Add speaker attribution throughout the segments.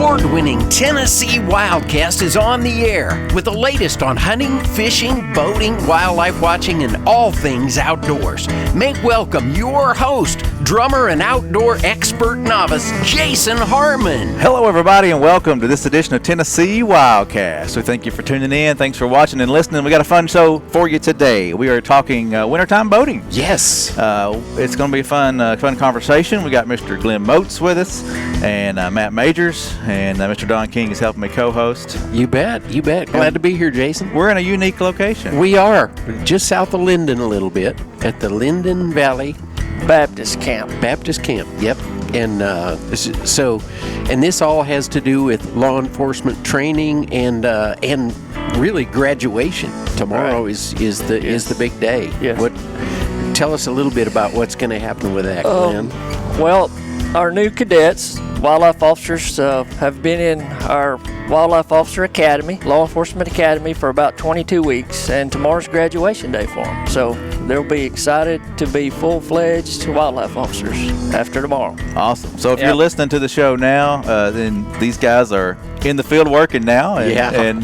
Speaker 1: award-winning Tennessee Wildcast is on the air with the latest on hunting, fishing, boating, wildlife watching, and all things outdoors. Make welcome your host, drummer and outdoor expert novice, Jason Harmon.
Speaker 2: Hello, everybody, and welcome to this edition of Tennessee Wildcast. So thank you for tuning in. Thanks for watching and listening. We got a fun show for you today. We are talking wintertime boating.
Speaker 1: Yes.
Speaker 2: It's going to be a fun conversation. We got Mr. Glenn Moats with us, and Matt Majors, and Mr. Don King is helping me co-host.
Speaker 1: You bet. Glad to be here, Jason.
Speaker 2: We're in a unique location.
Speaker 1: We are just south of Linden a little bit at the Linden Valley
Speaker 3: Baptist Camp.
Speaker 1: Yep. And and this all has to do with law enforcement training and really graduation. Tomorrow is the big day.
Speaker 3: Yes.
Speaker 1: Tell us a little bit about what's going to happen with that, Glenn.
Speaker 3: Well, our new cadets, wildlife officers, have been in our Wildlife Officer Academy, Law Enforcement Academy, for about 22 weeks, and tomorrow's graduation day for them. So they'll be excited to be full-fledged wildlife officers after tomorrow.
Speaker 2: Awesome. So if you're listening to the show now, then these guys are in the field working now and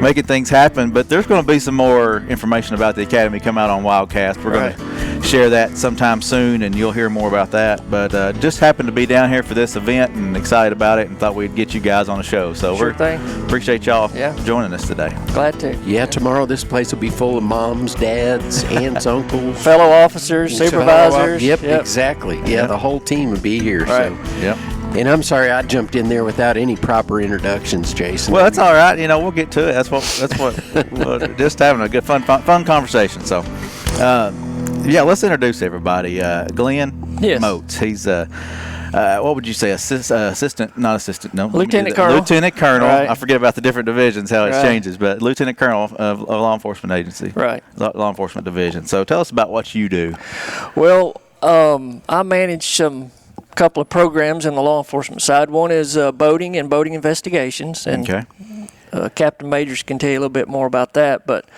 Speaker 2: making things happen. But there's going to be some more information about the Academy come out on Wildcast. We're going to share that sometime soon, and you'll hear more about that. But just happened to be down here for this event and excited about it and thought we'd get you guys on the show. So
Speaker 3: Sure thing.
Speaker 2: Appreciate y'all joining us today.
Speaker 3: Glad to.
Speaker 1: Yeah, tomorrow this place will be full of moms, dads, aunts, uncles.
Speaker 3: Fellow officers, supervisors.
Speaker 1: Yep, exactly. Yeah, the whole team will be here.
Speaker 3: Right.
Speaker 1: So.
Speaker 2: Yep.
Speaker 1: And I'm sorry I jumped in there without any proper introductions, Jason.
Speaker 2: Well, that's all right. We'll get to it. That's what just having a good fun conversation. So, let's introduce everybody. Glenn Moats. He's what would you say? Lieutenant
Speaker 3: Colonel.
Speaker 2: Lieutenant Colonel.
Speaker 3: Right.
Speaker 2: I forget about the different divisions, how it changes, but Lieutenant Colonel of Law Enforcement Agency.
Speaker 3: Right.
Speaker 2: Law Enforcement Division. So tell us about what you do.
Speaker 3: Well, I manage a couple of programs in the law enforcement side. One is boating and boating investigations, and Captain Majors can tell you a little bit more about that, but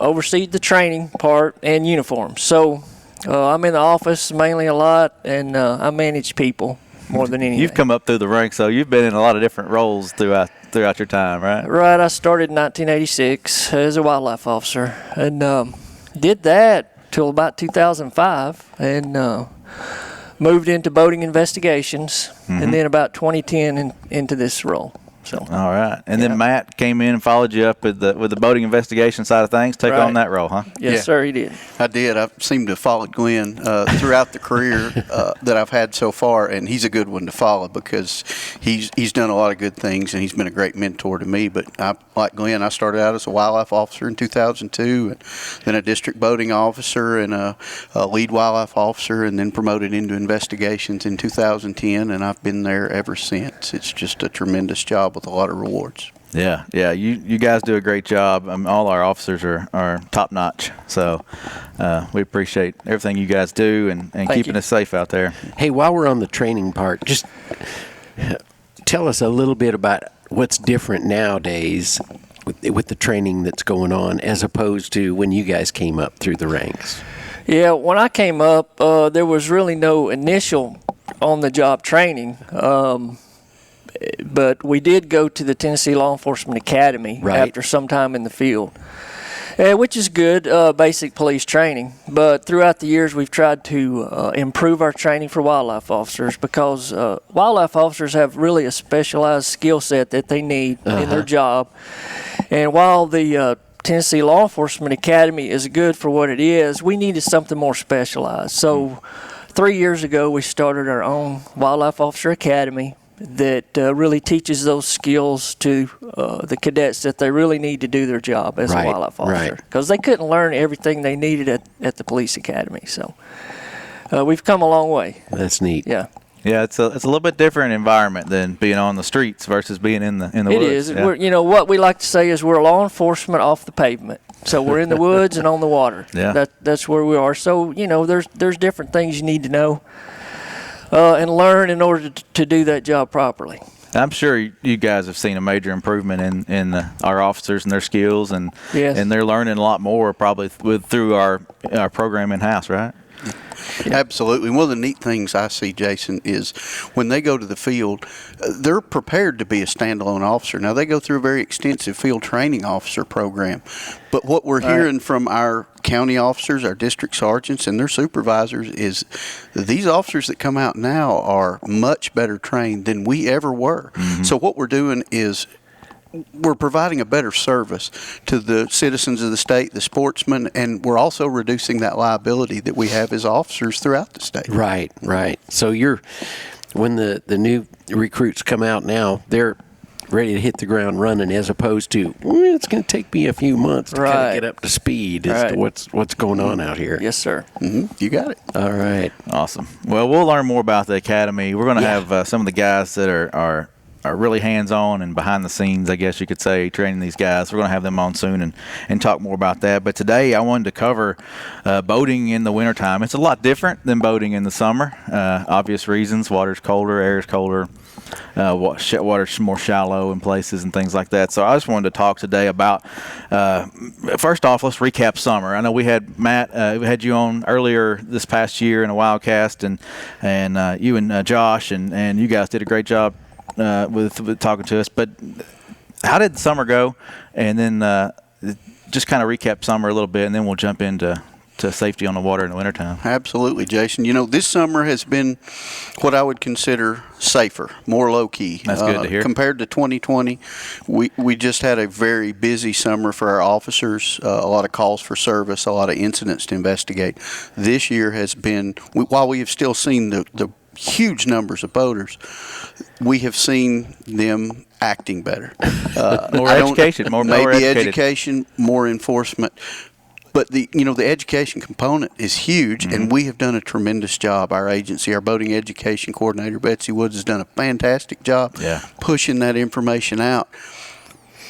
Speaker 3: oversee the training part and uniforms. So I'm in the office mainly a lot, and I manage people more than anything.
Speaker 2: You've come up through the ranks, so you've been in a lot of different roles throughout your time, right?
Speaker 3: Right. I started in 1986 as a wildlife officer, and did that till about 2005, and moved into boating investigations, and then about 2010 into this role. So.
Speaker 2: All right, and then Matt came in and followed you up with the boating investigation side of things. Take on that role, huh?
Speaker 3: Yes, sir, he did.
Speaker 4: I did. I seem to have followed Glenn throughout the career that I've had so far, and he's a good one to follow because he's done a lot of good things, and he's been a great mentor to me. But like Glenn, I started out as a wildlife officer in 2002, and then a district boating officer and a lead wildlife officer, and then promoted into investigations in 2010, and I've been there ever since. It's just a tremendous job with a lot of rewards.
Speaker 2: Yeah, you guys do a great job. All our officers are top notch. So we appreciate everything you guys do and keeping us safe out there.
Speaker 1: Hey, while we're on the training part, just tell us a little bit about what's different nowadays with the training that's going on as opposed to when you guys came up through the ranks.
Speaker 3: Yeah, when I came up, there was really no initial on-the-job training. But we did go to the Tennessee Law Enforcement Academy after some time in the field, which is good, basic police training. But throughout the years, we've tried to improve our training for wildlife officers because wildlife officers have really a specialized skill set that they need in their job. And while the Tennessee Law Enforcement Academy is good for what it is, we needed something more specialized. So 3 years ago, we started our own Wildlife Officer Academy that really teaches those skills to the cadets that they really need to do their job as a wildlife officer. Because they couldn't learn everything they needed at the police academy. So we've come a long way.
Speaker 1: That's neat.
Speaker 3: Yeah.
Speaker 2: Yeah, it's a little bit different environment than being on the streets versus being in the woods.
Speaker 3: It is.
Speaker 2: Yeah.
Speaker 3: We're, what we like to say is we're law enforcement off the pavement. So we're in the woods and on the water.
Speaker 2: Yeah.
Speaker 3: That's where we are. So, there's different things you need to know and learn in order to do that job properly.
Speaker 2: I'm sure you guys have seen a major improvement in our officers and their skills, and they're learning a lot more probably through our program in-house, right?
Speaker 4: Absolutely. One of the neat things I see, Jason, is when they go to the field, they're prepared to be a standalone officer. Now, they go through a very extensive field training officer program. But what we're hearing from our county officers, our district sergeants, and their supervisors is these officers that come out now are much better trained than we ever were. Mm-hmm. So what we're doing is we're providing a better service to the citizens of the state, the sportsmen, and we're also reducing that liability that we have as officers throughout the state.
Speaker 1: Right. So when the new recruits come out now, they're ready to hit the ground running, as opposed to it's going to take me a few months to kind of get up to speed as to what's going on out here.
Speaker 3: Yes, sir.
Speaker 4: Mm-hmm. You got it.
Speaker 1: All right.
Speaker 2: Awesome. Well, we'll learn more about the academy. We're going to have some of the guys that are really hands-on and behind the scenes, I guess you could say, training these guys. We're going to have them on soon and talk more about that. But today I wanted to cover boating in the wintertime. It's a lot different than boating in the summer. Obvious reasons. Water's colder, air's colder. Water's more shallow in places and things like that. So I just wanted to talk today about, first off, let's recap summer. I know we had Matt, we had you on earlier this past year in a Wildcast, and you and Josh, and you guys did a great job with talking to us. But how did summer go? And then just kind of recap summer a little bit, and then we'll jump into safety on the water in the wintertime.
Speaker 4: Absolutely, Jason. You know, this summer has been what I would consider safer, more low-key.
Speaker 2: That's good to hear.
Speaker 4: Compared to 2020, we just had a very busy summer for our officers, a lot of calls for service, a lot of incidents to investigate. This year has been, while we have still seen the huge numbers of boaters, we have seen them acting better.
Speaker 2: More education, more
Speaker 4: education, more enforcement. But the education component is huge, and we have done a tremendous job. Our agency, our boating education coordinator, Betsy Woods, has done a fantastic job pushing that information out.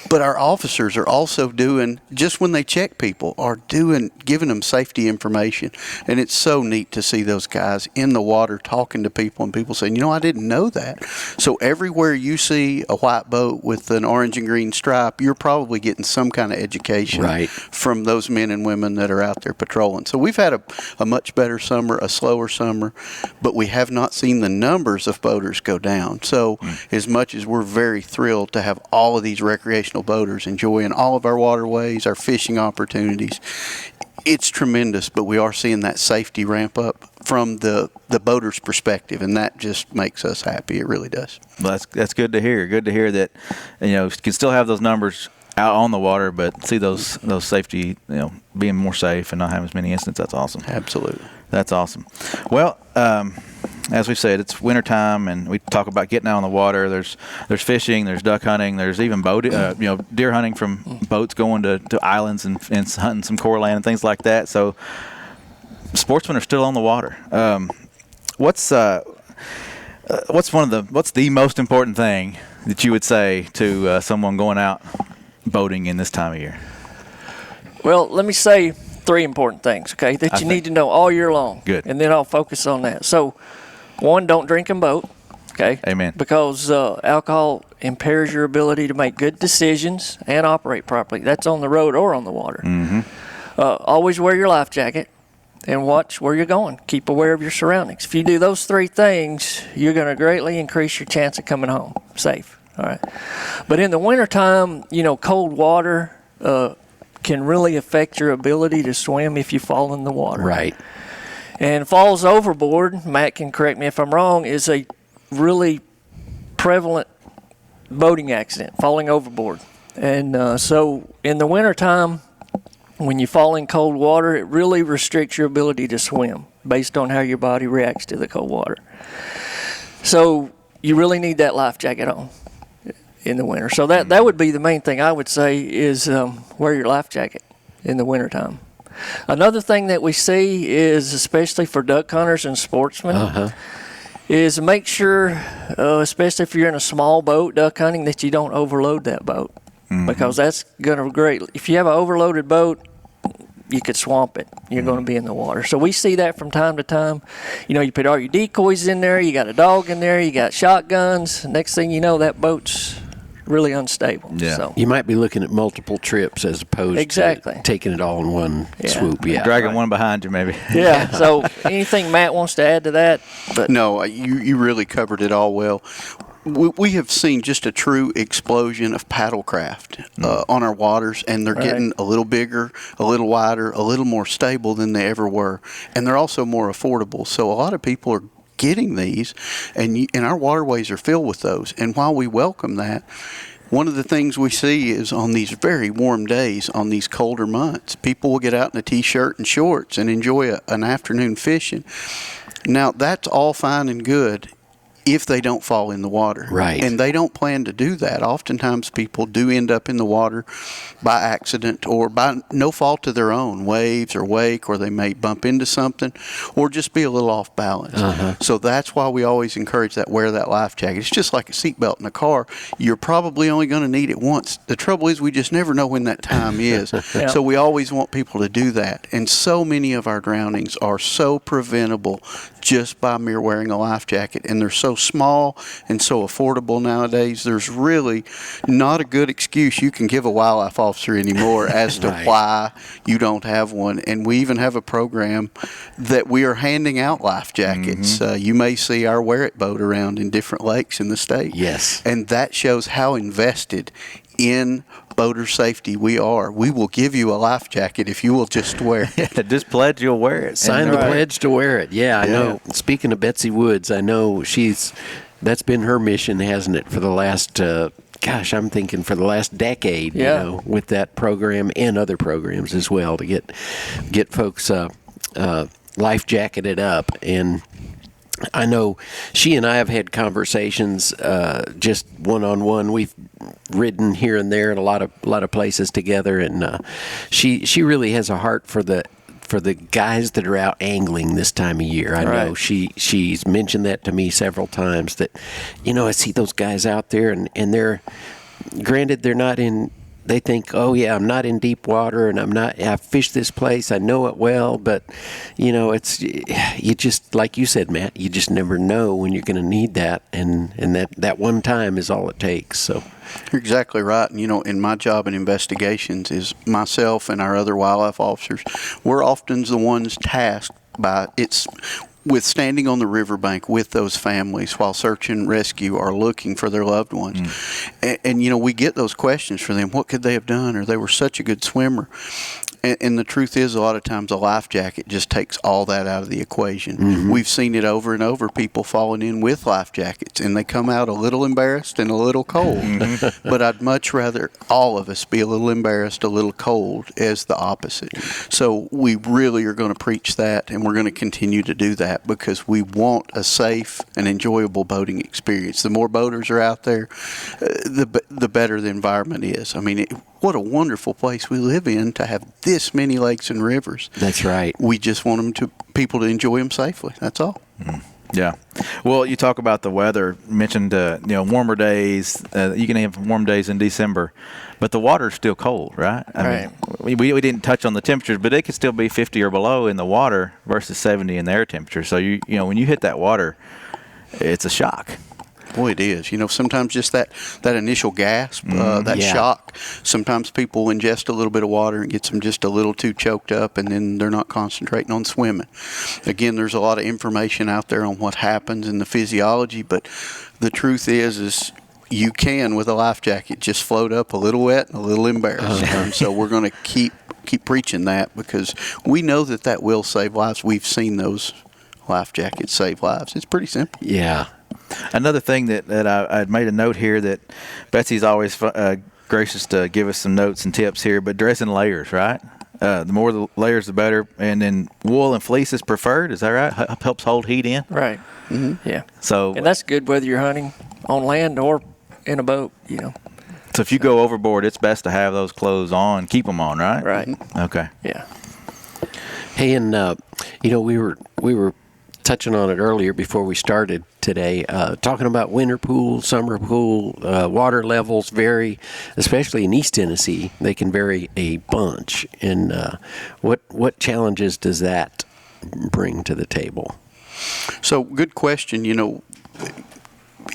Speaker 4: But our officers are also doing, just when they check people, giving them safety information. And it's so neat to see those guys in the water talking to people and people saying, I didn't know that. So everywhere you see a white boat with an orange and green stripe, you're probably getting some kind of education from those men and women that are out there patrolling. So we've had a much better summer, a slower summer, but we have not seen the numbers of boaters go down. So as much as we're very thrilled to have all of these recreational boaters enjoying all of our waterways, our fishing opportunities, it's tremendous, but we are seeing that safety ramp up from the boater's perspective, and that just makes us happy. It really does.
Speaker 2: Well, that's good to hear. Good to hear that you can still have those numbers out on the water, but see those safety, being more safe and not having as many incidents. That's awesome.
Speaker 4: Absolutely. That's
Speaker 2: awesome. Well, as we said, it's wintertime, and we talk about getting out on the water. There's fishing, there's duck hunting, there's even boating, deer hunting from boats going to islands and hunting some coral land and things like that. So sportsmen are still on the water. What's the most important thing that you would say to someone going out boating in this time of year?
Speaker 3: Well, let me say 3 important things, okay, that you need to know all year long.
Speaker 2: Good.
Speaker 3: And then I'll focus on that. So, 1, don't drink and boat, okay?
Speaker 2: Amen.
Speaker 3: Because alcohol impairs your ability to make good decisions and operate properly. That's on the road or on the water.
Speaker 2: Mm-hmm.
Speaker 3: Always wear your life jacket and watch where you're going. Keep aware of your surroundings. If you do those 3 things, you're going to greatly increase your chance of coming home safe, all right? But in the wintertime, cold water can really affect your ability to swim if you fall in the water.
Speaker 1: Right.
Speaker 3: And falls overboard, Matt can correct me if I'm wrong, is a really prevalent boating accident, falling overboard. And so in the wintertime, when you fall in cold water, it really restricts your ability to swim based on how your body reacts to the cold water. So you really need that life jacket on in the winter. So that would be the main thing I would say is wear your life jacket in the wintertime. Another thing that we see is, especially for duck hunters and sportsmen, is make sure, especially if you're in a small boat duck hunting, that you don't overload that boat. Mm-hmm. Because that's going to if you have an overloaded boat, you could swamp it. You're going to be in the water. So we see that from time to time. You put all your decoys in there, you got a dog in there, you got shotguns. Next thing you know, that boat's really unstable.
Speaker 2: Yeah.
Speaker 3: So.
Speaker 1: You might be looking at multiple trips as opposed to taking it all in one swoop. Yeah,
Speaker 2: dragging one behind you, maybe.
Speaker 3: Yeah. So, anything Matt wants to add to that? But
Speaker 4: no, you really covered it all well. We have seen just a true explosion of paddlecraft on our waters, and they're getting a little bigger, a little wider, a little more stable than they ever were, and they're also more affordable. So a lot of people are getting these, and our waterways are filled with those. And while we welcome that, one of the things we see is on these very warm days, on these colder months, people will get out in a T-shirt and shorts and enjoy an afternoon fishing. Now, that's all fine and good if they don't fall in the water.
Speaker 1: Right.
Speaker 4: And they don't plan to do that. Oftentimes people do end up in the water by accident or by no fault of their own, waves or wake, or they may bump into something or just be a little off balance. So that's why we always encourage that wear that life jacket. It's just like a seatbelt in a car. You're probably only going to need it once. The trouble is we just never know when that time is. So we always want people to do that. And so many of our drownings are so preventable just by mere wearing a life jacket, and they're so small and so affordable nowadays. There's really not a good excuse you can give a wildlife officer anymore as to why you don't have one. And we even have a program that we are handing out life jackets. You may see our Wear It boat around in different lakes in the state.
Speaker 1: Yes.
Speaker 4: And that shows how invested in boater safety we are. We will give you a life jacket if you will just wear it.
Speaker 2: Just pledge you'll wear it.
Speaker 1: Sign the pledge to wear it. Yeah, I know. Speaking of Betsy Woods, I know that's been her mission, hasn't it, for the last, I'm thinking for the last decade, you know, with that program and other programs as well to get folks life jacketed up. And I know she and I have had conversations just one-on-one. We've ridden here and there in a lot of places together, and she really has a heart for the guys that are out angling this time of year. I know she's mentioned that to me several times, that, you know, I see those guys out there and they're, granted, they're not in, they think, oh yeah, I'm not in deep water and I fished this place, I know it well, but you know, you just, like you said, Matt, you just never know when you're going to need that, and that one time is all it takes. So
Speaker 4: you're exactly right. And you know, in my job in investigations is myself and our other wildlife officers, we're often the ones tasked with standing on the riverbank with those families while search and rescue are looking for their loved ones. And you know, we get those questions for them. What could they have done? Or they were such a good swimmer. And the truth is, a lot of times a life jacket just takes all that out of the equation. We've seen it over and over, people falling in with life jackets, and they come out a little embarrassed and a little cold. But I'd much rather all of us be a little embarrassed, a little cold, as the opposite. So we really are going to preach that, and we're going to continue to do that because we want a safe and enjoyable boating experience. The more boaters are out there, the better the environment is. I mean, what a wonderful place we live in to have this many lakes and rivers.
Speaker 1: That's right.
Speaker 4: We just want people to enjoy them safely. That's all.
Speaker 2: Yeah. Well, you talk about the weather. Mentioned warmer days. You can have warm days in December, but the water's still cold, right? I mean, we didn't touch on the temperatures, but it could still be 50 or below in the water versus 70 in the air temperature. So you know when you hit that water, it's a shock.
Speaker 4: Boy, it is. You know, sometimes just that initial gasp, that shock. Sometimes people ingest a little bit of water and gets them just a little too choked up, and then they're not concentrating on swimming. Again, there's a lot of information out there on what happens in the physiology, but the truth is you can, with a life jacket, just float up a little wet and a little embarrassed. And so we're going to keep preaching that because we know that will save lives. We've seen those life jackets save lives. It's pretty simple.
Speaker 1: Yeah.
Speaker 2: Another thing that I'd made a note here that Betsy's always gracious to give us some notes and tips here, but dress in layers, right? The more the layers, the better. And then wool and fleece is preferred. Is that right? Helps hold heat in.
Speaker 3: Right. Yeah.
Speaker 2: So,
Speaker 3: and that's good whether you're hunting on land or in a boat. You know.
Speaker 2: So if you go overboard, it's best to have those clothes on. Keep them on, right?
Speaker 3: Right.
Speaker 2: Okay.
Speaker 3: Yeah.
Speaker 1: Hey, and you know, we were touching on it earlier before we started today, talking about winter pool, summer pool, water levels vary, especially in East Tennessee. They can vary a bunch. And what challenges does that bring to the table?
Speaker 4: So, good question. You know,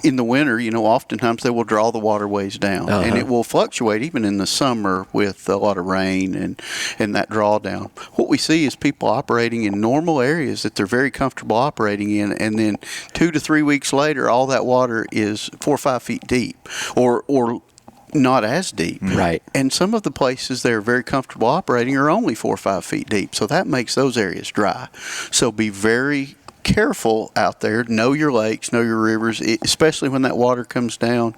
Speaker 4: in the winter, oftentimes they will draw the waterways down, and it will fluctuate even in the summer with a lot of rain and that drawdown. What we see is people operating in normal areas that they're very comfortable operating in, and then 2 to 3 weeks later, all that water is 4 or 5 feet deep, or not as deep.
Speaker 1: Right.
Speaker 4: And some of the places they're very comfortable operating are only 4 or 5 feet deep. So that makes those areas dry. So be very careful out there. Know your lakes, know your rivers, especially when that water comes down.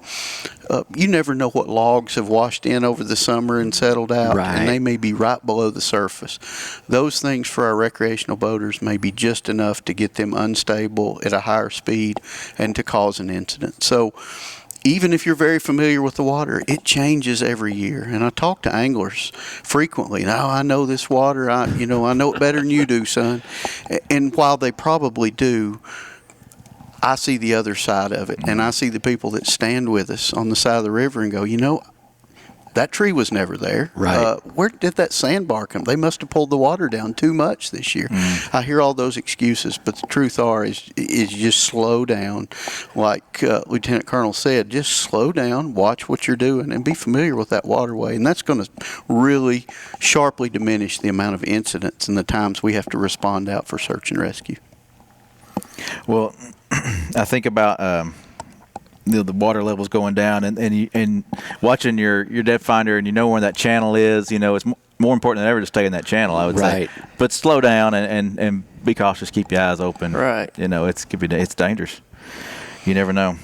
Speaker 4: You never know what logs have washed in over the summer and settled out,
Speaker 1: right.
Speaker 4: and they may be right below the surface. Those things for our recreational boaters may be just enough to get them unstable at a higher speed and to cause an incident. So even if you're very familiar with the water, it changes every year. And I talk to anglers frequently. Now, I know this water. I know it better than you do, son. And while they probably do, I see the other side of it. And I see the people that stand with us on the side of the river and go, that tree was never there.
Speaker 1: Right.
Speaker 4: Where did that sandbar come? They must have pulled the water down too much this year. I hear all those excuses, but the truth is just slow down. Like Lieutenant Colonel said, just slow down, watch what you're doing, and be familiar with that waterway. And that's going to really sharply diminish the amount of incidents and the times we have to respond out for search and rescue.
Speaker 2: Well, I think about the water levels going down, and watching your depth finder, and where that channel is. It's more important than ever to stay in that channel, I would say. But slow down and be cautious. Keep your eyes open.
Speaker 3: Right.
Speaker 2: It's dangerous. You never know.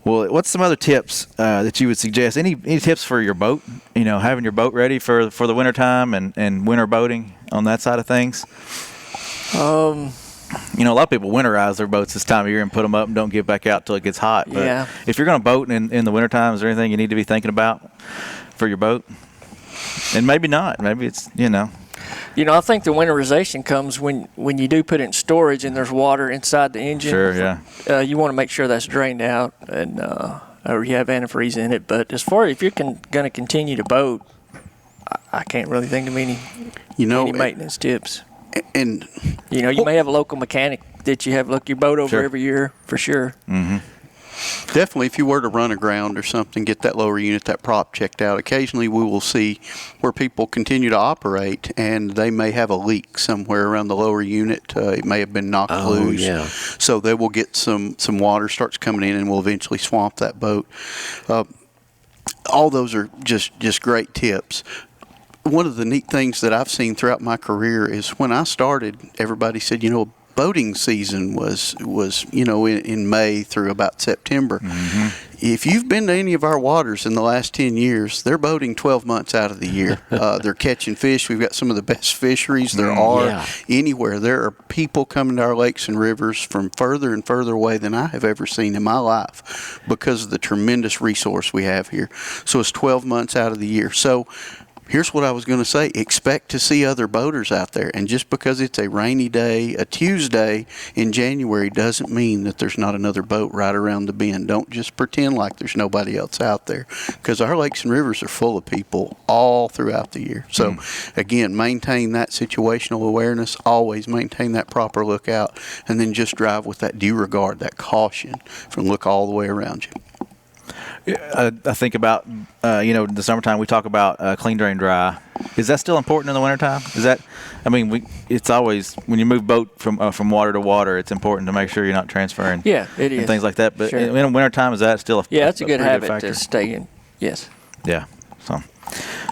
Speaker 2: Well, what's some other tips that you would suggest? Any tips for your boat? Having your boat ready for the wintertime and winter boating on that side of things. A lot of people winterize their boats this time of year and put them up and don't get back out till it gets hot. But if you're going to boat in the wintertime, is there anything you need to be thinking about for your boat? And maybe not. Maybe it's,
Speaker 3: I think the winterization comes when you do put it in storage and there's water inside the engine.
Speaker 2: Sure, yeah.
Speaker 3: You want to make sure that's drained out and or you have antifreeze in it. But as far as if you're going to continue to boat, I can't really think of any maintenance tips.
Speaker 4: And
Speaker 3: you may have a local mechanic that you have look your boat over every year for sure.
Speaker 2: Mm-hmm.
Speaker 4: Definitely, if you were to run aground or something, get that lower unit, that prop checked out. Occasionally, we will see where people continue to operate, and they may have a leak somewhere around the lower unit. It may have been knocked loose.
Speaker 1: Yeah.
Speaker 4: So they will get some water starts coming in, and will eventually swamp that boat. All those are just great tips. One of the neat things that I've seen throughout my career is when I started, everybody said, boating season was in May through about September.
Speaker 2: Mm-hmm.
Speaker 4: If you've been to any of our waters in the last 10 years, they're boating 12 months out of the year. They're catching fish. We've got some of the best fisheries there are anywhere. There are people coming to our lakes and rivers from further and further away than I have ever seen in my life because of the tremendous resource we have here. So it's 12 months out of the year. So here's what I was going to say. Expect to see other boaters out there. And just because it's a rainy day, a Tuesday in January, doesn't mean that there's not another boat right around the bend. Don't just pretend like there's nobody else out there, because our lakes and rivers are full of people all throughout the year. So, again, maintain that situational awareness. Always maintain that proper lookout. And then just drive with that due regard, that caution, from look all the way around you.
Speaker 2: I think about, the summertime we talk about clean, drain, dry. Is that still important in the wintertime? It's always, when you move boat from water to water, it's important to make sure you're not transferring.
Speaker 3: Yeah, it is.
Speaker 2: And things like that. But in the wintertime, is that still
Speaker 3: it's a good habit
Speaker 2: factor?
Speaker 3: to stay in. Yes.
Speaker 2: Yeah. So, all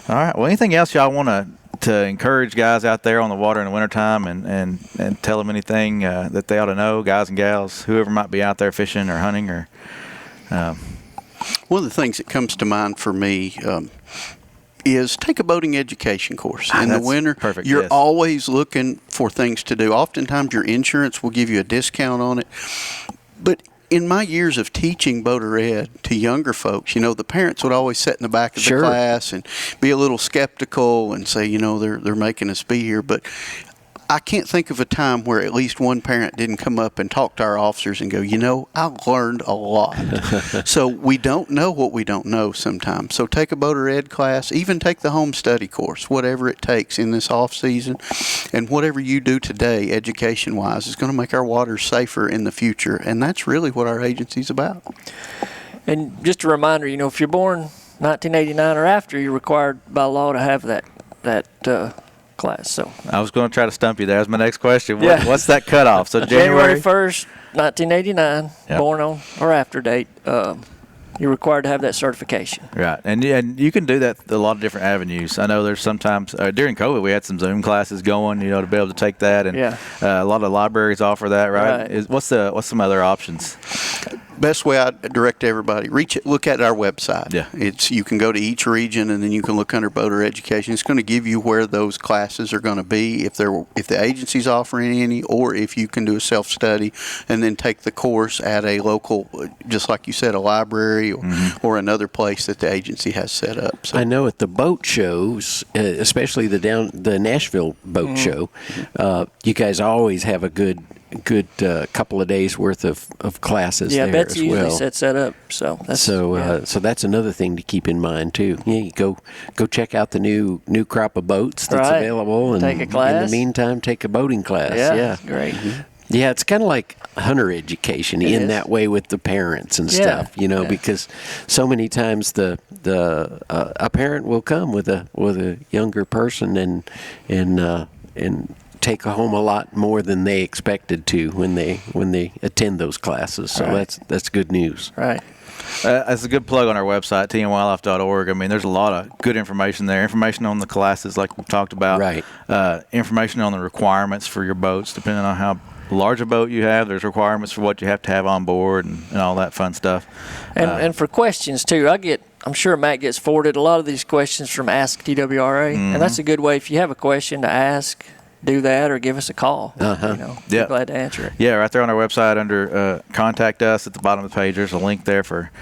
Speaker 2: right. Well, anything else y'all want to encourage guys out there on the water in the wintertime and tell them anything that they ought to know, guys and gals, whoever might be out there fishing or hunting or
Speaker 4: one of the things that comes to mind for me is take a boating education course. In the winter, you're always looking for things to do. Oftentimes, your insurance will give you a discount on it. But in my years of teaching boater ed to younger folks, the parents would always sit in the back of the class and be a little skeptical and say, they're making us be here. But I can't think of a time where at least one parent didn't come up and talk to our officers and go, I learned a lot. So we don't know what we don't know sometimes. So take a boater ed class, even take the home study course, whatever it takes in this off season, and whatever you do today, education-wise, is going to make our waters safer in the future, and that's really what our agency's about.
Speaker 3: And just a reminder, if you're born 1989 or after, you're required by law to have that class. So
Speaker 2: I was going to try to stump you there. That's my next question.
Speaker 3: Yeah.
Speaker 2: What's that cutoff? So
Speaker 3: January 1st, 1989,
Speaker 2: Yep.
Speaker 3: born on or after date, you're required to have that certification.
Speaker 2: Right, and you can do that a lot of different avenues. I know there's sometimes during COVID we had some Zoom classes going, to be able to take that, and a lot of libraries offer that. Right? What's some other options?
Speaker 4: Best way I direct everybody, look at our website.
Speaker 2: Yeah.
Speaker 4: You can go to each region, and then you can look under boater education. It's going to give you where those classes are going to be, if the agency's offering any, or if you can do a self-study and then take the course at a local, just like you said, a library or another place that the agency has set up. So.
Speaker 5: I know at the boat shows, especially the Nashville boat show, you guys always have a good couple of days worth of classes there
Speaker 3: Betsy
Speaker 5: as well.
Speaker 3: usually sets that up. So
Speaker 5: that's another thing to keep in mind too. Yeah, you go check out the new crop of boats that's available, and
Speaker 3: take a class.
Speaker 5: In the meantime, take a boating class. Yeah.
Speaker 3: Great.
Speaker 5: Yeah, it's kind of like hunter education that way with the parents and stuff, because so many times a parent will come with a younger person and take home a lot more than they expected to when they attend those classes. So that's good news.
Speaker 3: Right.
Speaker 2: That's a good plug on our website, tnwildlife.org. I mean, there's a lot of good information there. Information on the classes, like we've talked about.
Speaker 5: Right.
Speaker 2: Information on the requirements for your boats, depending on how large a boat you have. There's requirements for what you have to have on board and all that fun stuff.
Speaker 3: And for questions too, I'm sure Matt gets forwarded a lot of these questions from Ask TWRA, and that's a good way if you have a question to ask. Do that or give us a call. We're glad to answer it.
Speaker 2: Yeah, right there on our website under Contact Us at the bottom of the page, there's a link there for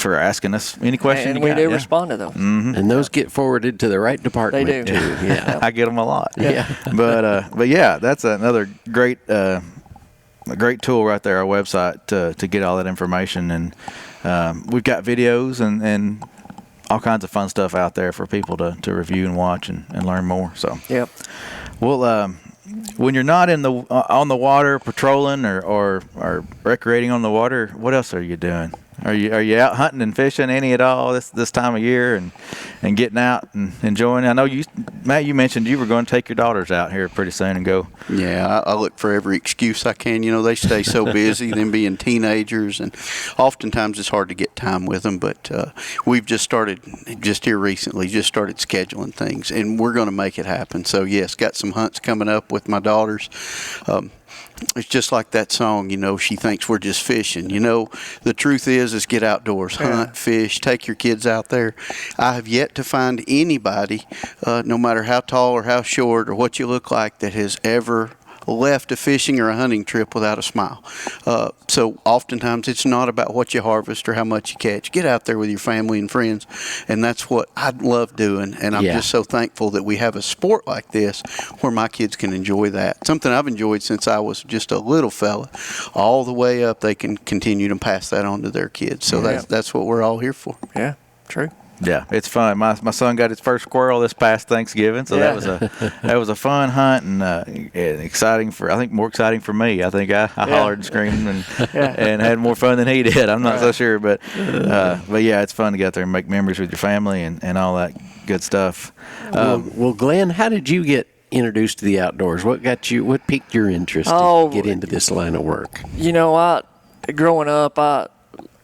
Speaker 2: asking us any questions.
Speaker 3: And we do respond to those.
Speaker 2: Mm-hmm.
Speaker 5: And those get forwarded to the right department.
Speaker 3: They do.
Speaker 5: Too. Yeah.
Speaker 2: I get them a lot.
Speaker 3: Yeah.
Speaker 2: But yeah, that's another great a great tool right there, our website, to get all that information. And we've got videos and all kinds of fun stuff out there for people to review and watch and learn more. So
Speaker 3: Yep.
Speaker 2: Well, when you're not on the water patrolling or recreating on the water, what else are you doing? Are you out hunting and fishing any at all this time of year and getting out and enjoying? I know Matt, you mentioned you were going to take your daughters out here pretty soon and go.
Speaker 4: Yeah, I look for every excuse I can. They stay so busy, them being teenagers, and oftentimes it's hard to get time with them. But we've just started scheduling things, and we're going to make it happen. So yes, got some hunts coming up with my daughters. It's just like that song, she thinks we're just fishing. The truth is get outdoors, hunt, fish, take your kids out there. I have yet to find anybody, no matter how tall or how short or what you look like, that has ever left a fishing or a hunting trip without a smile. So oftentimes it's not about what you harvest or how much you catch. Get out there with your family and friends, and that's what I love doing. And I'm just so thankful that we have a sport like this where my kids can enjoy that. Something I've enjoyed since I was just a little fella. All the way up, they can continue to pass that on to their kids. So that's what we're all here for.
Speaker 3: Yeah, true.
Speaker 2: Yeah, it's fun. My son got his first squirrel this past Thanksgiving, so that was a fun hunt and exciting more exciting for me. I think I hollered and screamed and had more fun than he did. I'm not so sure, but yeah, it's fun to get out there and make memories with your family and all that good stuff.
Speaker 5: Well, Glenn, how did you get introduced to the outdoors? What piqued your interest to get into this line of work?
Speaker 3: Growing up,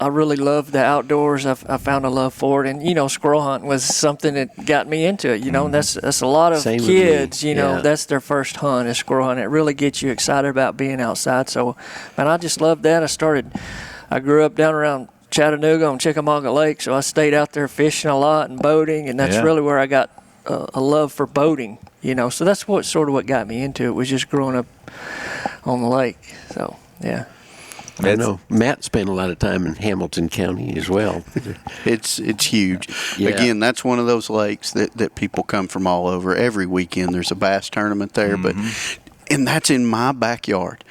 Speaker 3: I really loved the outdoors. I found a love for it, and squirrel hunting was something that got me into it. And that's a lot of kids. That's their first hunt is squirrel hunting. It really gets you excited about being outside. So, man, I just loved that. I grew up down around Chattanooga on Chickamauga Lake, so I stayed out there fishing a lot and boating, and that's really where I got a love for boating. So that's what got me into it, was just growing up on the lake. So yeah.
Speaker 5: I know Matt spent a lot of time in Hamilton County as well.
Speaker 4: It's huge.
Speaker 5: Yeah.
Speaker 4: Again, that's one of those lakes that people come from all over. Every weekend there's a bass tournament there, and that's in my backyard.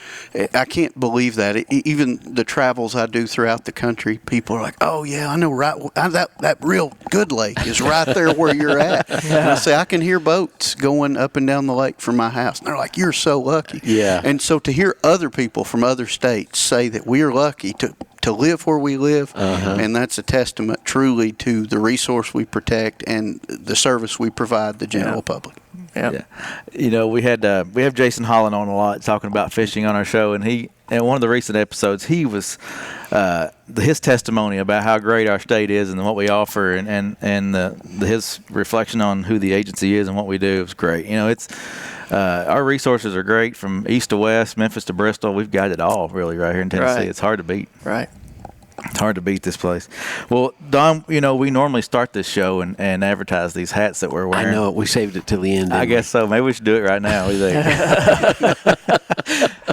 Speaker 4: I can't believe that. Even the travels I do throughout the country, people are like, "Oh yeah, I know that real good lake is right there where you're at." And I say I can hear boats going up and down the lake from my house, and they're like, "You're so lucky."
Speaker 5: Yeah.
Speaker 4: And so to hear other people from other states say that we are lucky to live where we live, and that's a testament truly to the resource we protect and the service we provide the general public.
Speaker 3: Yeah.
Speaker 2: You know, we have Jason Holland on a lot talking about fishing on our show, and in one of the recent episodes, he was his testimony about how great our state is and what we offer, and his reflection on who the agency is and what we do was great. You know, it's our resources are great from east to west, Memphis to Bristol. We've got it all really right here in Tennessee.
Speaker 3: Right.
Speaker 2: It's hard to beat.
Speaker 3: Right.
Speaker 2: It's hard to beat this place. Well, Don, you know, we normally start this show and advertise these hats that we're wearing.
Speaker 5: I know. We saved it till the end.
Speaker 2: I guess so. Maybe we should do it right now. What do you think? I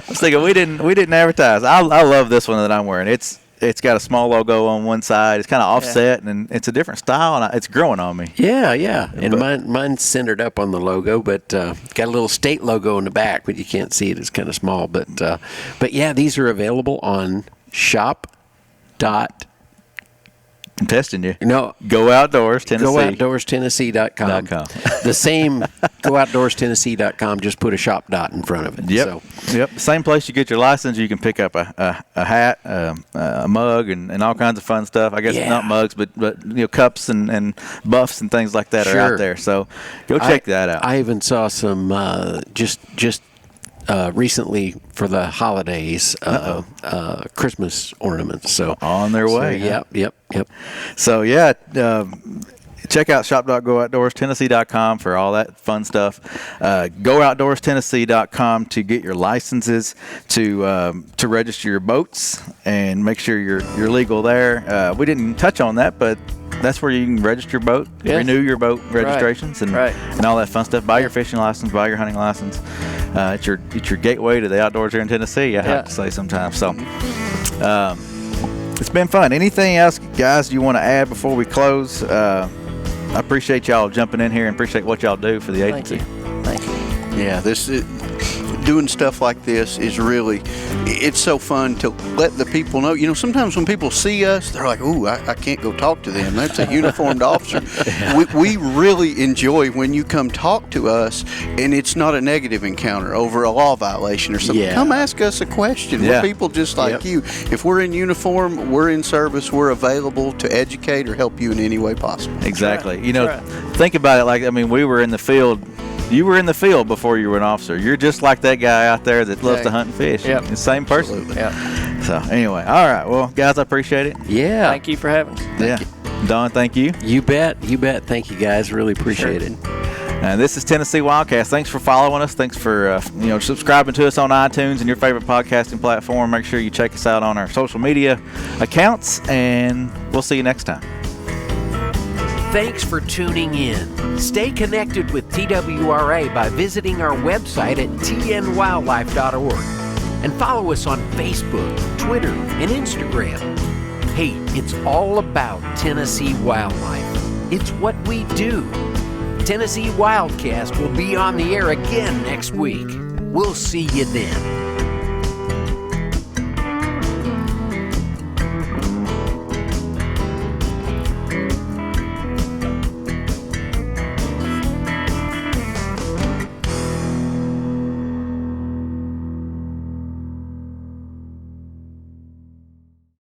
Speaker 2: was thinking we didn't advertise. I love this one that I'm wearing. It's got a small logo on one side. It's kind of offset, and it's a different style, and it's growing on me.
Speaker 5: Yeah. And mine's centered up on the logo, but got a little state logo in the back, but you can't see it. It's kind of small. But yeah, these are available on shop.
Speaker 2: I'm testing you.
Speaker 5: No.
Speaker 2: Go Outdoors, Tennessee.
Speaker 5: GoOutdoorsTennessee.com. The same GoOutdoorsTennessee.com, just put a shop dot in front of it.
Speaker 2: Yep.
Speaker 5: So.
Speaker 2: Yep. Same place you get your license. You can pick up a hat, a mug, and all kinds of fun stuff. I guess not mugs, but you know, cups and buffs and things like that are out there. So go check that out.
Speaker 5: I even saw some just recently for the holidays, Christmas ornaments. So
Speaker 2: on their way.
Speaker 5: Yep.
Speaker 2: So yeah, check out shop.gootoutdoorstennessee.com for all that fun stuff. GoOutdoorsTennessee.com to get your licenses, to register your boats and make sure you're legal there. We didn't touch on that, but that's where you can register your boat, renew your boat registrations, and all that fun stuff. Buy your fishing license, buy your hunting license. It's your gateway to the outdoors here in Tennessee, I have to say sometimes. So it's been fun. Anything else, guys, you want to add before we close? I appreciate y'all jumping in here and appreciate what y'all do for the agency.
Speaker 3: Thank you.
Speaker 4: Yeah, doing stuff like this is really, it's so fun to let the people know. You know, sometimes when people see us, they're like, "Ooh, I can't go talk to them. That's a uniformed officer." We really enjoy when you come talk to us, and it's not a negative encounter over a law violation or something.
Speaker 5: Yeah.
Speaker 4: Come ask us a question. We're people just like you. If we're in uniform, we're in service, we're available to educate or help you in any way possible.
Speaker 2: Exactly. You know, think about it like, I mean, we were in the field. You were in the field before you were an officer. You're just like that guy out there that loves to hunt and fish.
Speaker 3: Yep.
Speaker 2: The same person.
Speaker 4: Absolutely.
Speaker 3: Yeah.
Speaker 2: So anyway, all right. Well, guys, I appreciate it.
Speaker 5: Yeah.
Speaker 3: Thank you for having us.
Speaker 2: Don, thank you.
Speaker 5: You bet. Thank you, guys. Really appreciate it.
Speaker 2: And this is Tennessee Wildcast. Thanks for following us. Thanks for subscribing to us on iTunes and your favorite podcasting platform. Make sure you check us out on our social media accounts, and we'll see you next time.
Speaker 1: Thanks for tuning in. Stay connected with TWRA by visiting our website at tnwildlife.org and follow us on Facebook, Twitter, and Instagram. Hey, it's all about Tennessee wildlife. It's what we do. Tennessee Wildcast will be on the air again next week. We'll see you then.